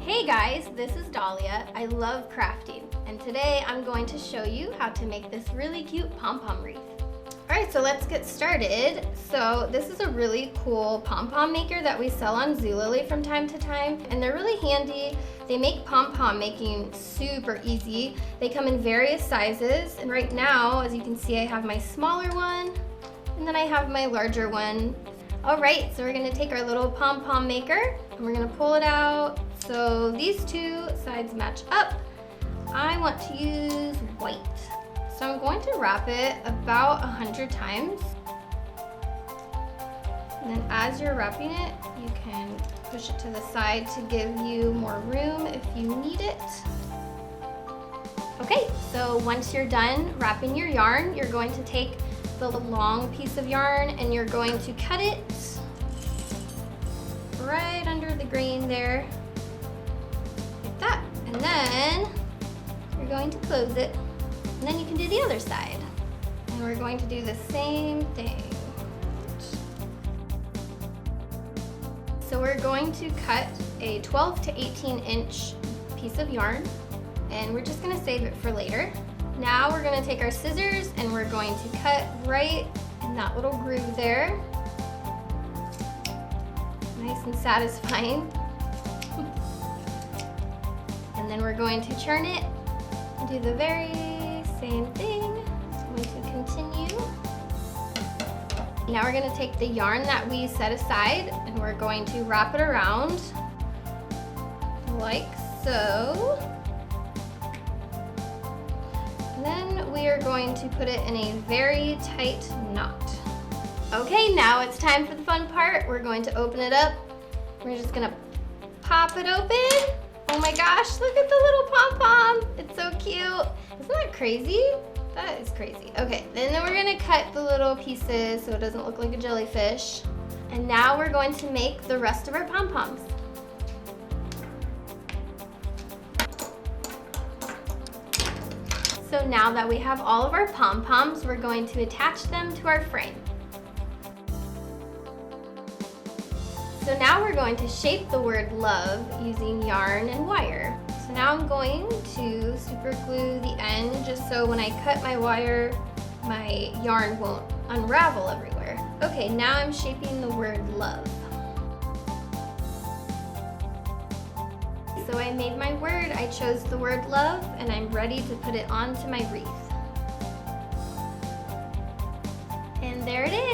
Hey guys, this is Dahlia. I love crafting, and today I'm going to show you how to make this really cute pom-pom wreath. Alright, so let's get started. So this is a really cool pom-pom maker that we sell on Zulily from time to time, and they're really handy. They make pom-pom making super easy. They come in various sizes, and right now, as you can see, I have my smaller one, and then I have my larger one. Alright, so we're going to take our little pom-pom maker, and we're going to pull it out. So these two sides match up. I want to use white. So I'm going to wrap it about 100 times. And then as you're wrapping it, you can push it to the side to give you more room if you need it. Okay, so once you're done wrapping your yarn, you're going to take the long piece of yarn and you're going to cut it right under the grain there, like that. And then you're going to close it. And then you can do the other side. And we're going to do the same thing. So we're going to cut a 12 to 18 inch piece of yarn, and we're just gonna save it for later. Now we're gonna take our scissors and we're going to cut right in that little groove there. Nice and satisfying. And then we're going to turn it and do the very same thing. I'm going to continue. Now we're going to take the yarn that we set aside and we're going to wrap it around like so. And then we are going to put it in a very tight knot. Okay, now it's time for the fun part. We're going to open it up. We're just going to pop it open. Oh my gosh, look at the little pom-pom. It's so cute. Isn't that crazy? That is crazy. Okay, and then we're gonna cut the little pieces so it doesn't look like a jellyfish. And now we're going to make the rest of our pom-poms. So now that we have all of our pom-poms, we're going to attach them to our frame. So now we're going to shape the word love using yarn and wire. So now I'm going to super glue the end just so when I cut my wire, my yarn won't unravel everywhere. Okay, now I'm shaping the word love. So I made my word, I chose the word love, and I'm ready to put it onto my wreath. And there it is.